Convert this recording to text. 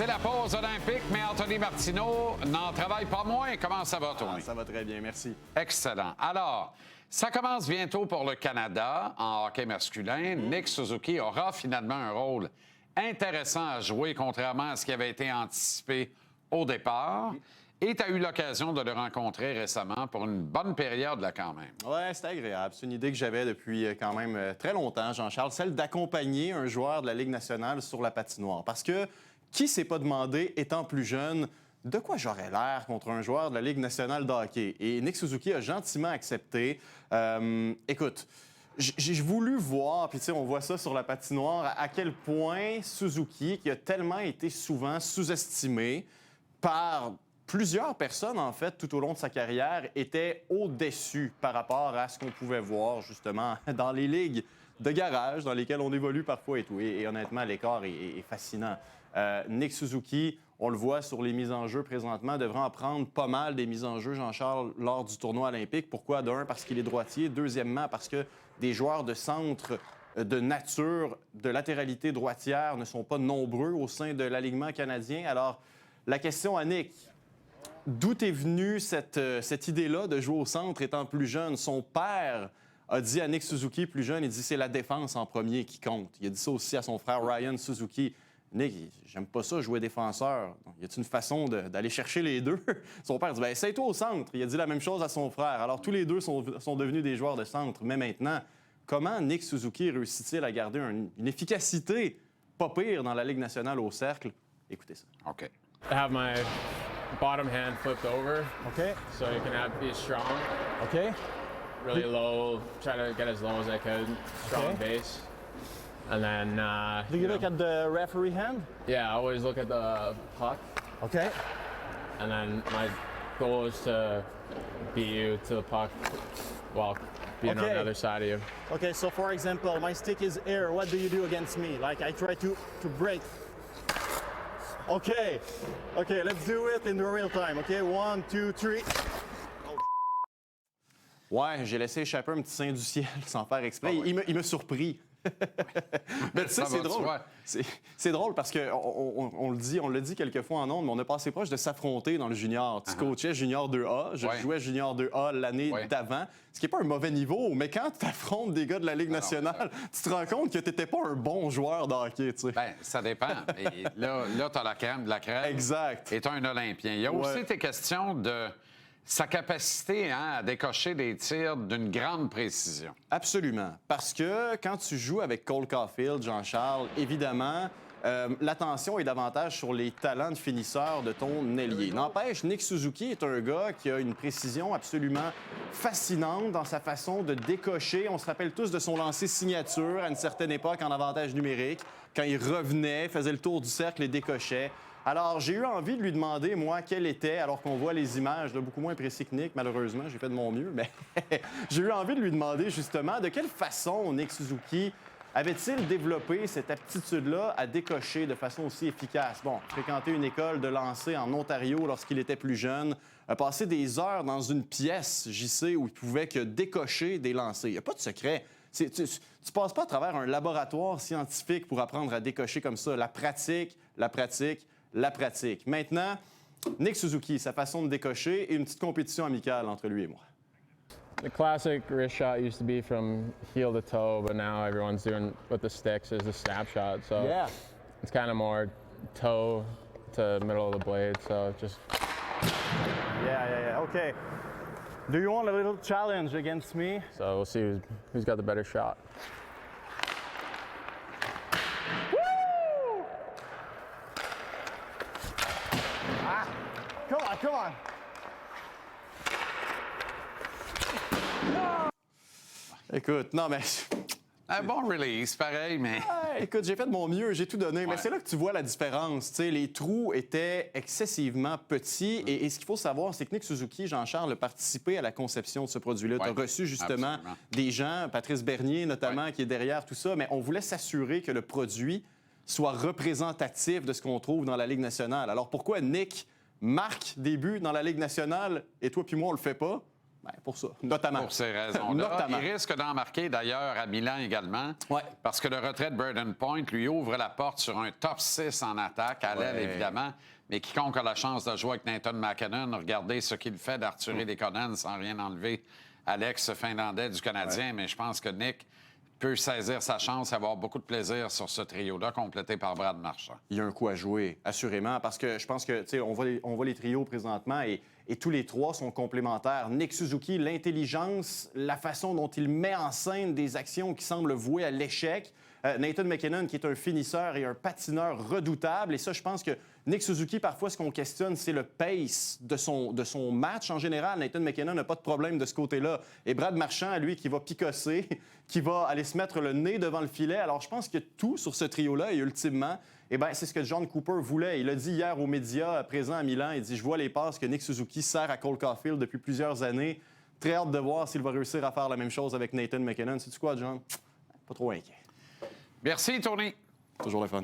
C'est la pause olympique, mais Anthony Martineau n'en travaille pas moins. Comment ça va, Tony? Ça va très bien, merci. Excellent. Alors, ça commence bientôt pour le Canada en hockey masculin. Nick Suzuki aura finalement un rôle intéressant à jouer, contrairement à ce qui avait été anticipé au départ. Et tu as eu l'occasion de le rencontrer récemment pour une bonne période, là, quand même. Oui, c'était agréable. C'est une idée que j'avais depuis quand même très longtemps, Jean-Charles, celle d'accompagner un joueur de la Ligue nationale sur la patinoire. Parce que qui s'est pas demandé, étant plus jeune, de quoi j'aurais l'air contre un joueur de la Ligue nationale de hockey? Et Nick Suzuki a gentiment accepté. Écoute, j'ai voulu voir, puis tu sais, on voit ça sur la patinoire, à quel point Suzuki, qui a tellement été souvent sous-estimé par plusieurs personnes, en fait, tout au long de sa carrière, était au-dessus par rapport à ce qu'on pouvait voir, justement, dans les ligues de garage dans lesquelles on évolue parfois et tout. Et honnêtement, l'écart est fascinant. Nick Suzuki, on le voit sur les mises en jeu présentement, devrait en prendre pas mal des mises en jeu, Jean-Charles, lors du tournoi olympique. Pourquoi? D'un, parce qu'il est droitier. Deuxièmement, parce que des joueurs de centre de nature, de latéralité droitière ne sont pas nombreux au sein de l'alignement canadien. Alors, la question à Nick, d'où est venue cette idée-là de jouer au centre étant plus jeune? Son père a dit à Nick Suzuki, plus jeune, il dit c'est la défense en premier qui compte. Il a dit ça aussi à son frère Ryan Suzuki. Nick, j'aime pas ça jouer défenseur. Donc, y a-t-il une façon d'aller chercher les deux? Son père dit, ben essaye-toi au centre. Il a dit la même chose à son frère. Alors, tous les deux sont devenus des joueurs de centre. Mais maintenant, comment Nick Suzuki réussit-il à garder une efficacité pas pire dans la Ligue nationale au cercle? Écoutez ça. OK. I have my bottom hand flipped over, Okay. so you can be strong, Okay. really low, try to get as low as I could, strong Okay. base. And then, Do you look at the referee hand? yeah, I always look at the puck, Okay. and then my goal is to beat you to the puck while being on Okay. the other side of you. Okay, so for example, my stick is here. What do you do against me? Like I try to break. Okay. Okay, let's do it in the real time. Okay, 1, 2, 3. Ouais, j'ai laissé échapper un petit sein du ciel sans faire exprès. Ah ouais. Il m'a surpris. Mais tu sais, Ça c'est va de drôle. soi. C'est drôle parce qu'on le dit quelques fois en ondes, mais on a passé proche de s'affronter dans le junior. Tu coachais junior 2A, je Ouais. jouais junior 2A l'année Ouais. d'avant, ce qui n'est pas un mauvais niveau, mais quand tu affrontes des gars de la Ligue nationale, tu te rends compte que tu n'étais pas un bon joueur de hockey, tu sais. Bien, ça dépend. Et là tu as la crème de la crème. Exact. Et tu un Olympien. Il y a Ouais. aussi tes questions de sa capacité à décocher des tirs d'une grande précision. Absolument. Parce que quand tu joues avec Cole Caulfield, Jean-Charles, évidemment, l'attention est davantage sur les talents de finisseur de ton ailier. N'empêche, Nick Suzuki est un gars qui a une précision absolument fascinante dans sa façon de décocher. On se rappelle tous de son lancer signature à une certaine époque en avantage numérique, quand il revenait, faisait le tour du cercle et décochait. Alors, j'ai eu envie de lui demander, moi, quel était, alors qu'on voit les images, là, beaucoup moins précis que Nick, malheureusement, j'ai fait de mon mieux, mais j'ai eu envie de lui demander, justement, de quelle façon Nick Suzuki avait-il développé cette aptitude-là à décocher de façon aussi efficace? Bon, fréquenter une école de lancer en Ontario lorsqu'il était plus jeune, a passé des heures dans une pièce, JC, où il pouvait que décocher des lancers. Il n'y a pas de secret. Tu passes pas à travers un laboratoire scientifique pour apprendre à décocher comme ça. La pratique, la pratique, la pratique. Maintenant, Nick Suzuki, sa façon de décocher et une petite compétition amicale entre lui et moi. The classic wrist shot used to be from heel to toe, but now everyone's doing with the sticks is the snapshot. So Yeah. it's kind of more toe to middle of the blade. So just Yeah. Okay. Do you want a little challenge against me? so we'll see who's got the better shot. Come on. Écoute, non, mais... Un bon release, pareil, mais... Écoute, j'ai fait de mon mieux, j'ai tout donné, mais Ouais. c'est là que tu vois la différence. Tu sais, les trous étaient excessivement petits et ce qu'il faut savoir, c'est que Nick Suzuki, Jean-Charles, a participé à la conception de ce produit-là. Ouais, Tu as reçu justement absolument. des gens, Patrice Bernier notamment, Ouais. qui est derrière tout ça, mais on voulait s'assurer que le produit soit représentatif de ce qu'on trouve dans la Ligue nationale. Alors pourquoi Nick marque des buts dans la Ligue nationale et toi puis moi, on le fait pas? Ben, pour ça, notamment. Pour ces raisons-là. Notamment. Il risque d'en marquer d'ailleurs à Milan également. Ouais. Parce que le retrait de Braden Point lui ouvre la porte sur un top 6 en attaque, à l'aile évidemment. Mais quiconque a la chance de jouer avec Nathan McKinnon, regardez ce qu'il fait d'Arthurie Lekonen sans rien enlever à l'ex-finlandais du Canadien. Mais je pense que Nick peut saisir sa chance et avoir beaucoup de plaisir sur ce trio-là, complété par Brad Marchand. Il y a un coup à jouer, assurément, parce que je pense que, tu sais, on voit les trios présentement et tous les trois sont complémentaires. Nick Suzuki, l'intelligence, la façon dont il met en scène des actions qui semblent vouées à l'échec. Nathan McKinnon, qui est un finisseur et un patineur redoutable. Et ça, je pense que Nick Suzuki, parfois, ce qu'on questionne, c'est le pace de son match en général. Nathan McKinnon n'a pas de problème de ce côté-là. Et Brad Marchand, lui, qui va picosser, qui va aller se mettre le nez devant le filet. Alors, je pense que tout sur ce trio-là, et ultimement, eh bien, c'est ce que John Cooper voulait. Il a dit hier aux médias présents à Milan, il dit « Je vois les passes que Nick Suzuki sert à Cole Caulfield depuis plusieurs années. Très hâte de voir s'il va réussir à faire la même chose avec Nathan McKinnon. » Sais-tu quoi, John? Pas trop inquiet. Merci, Tony. Toujours le fun.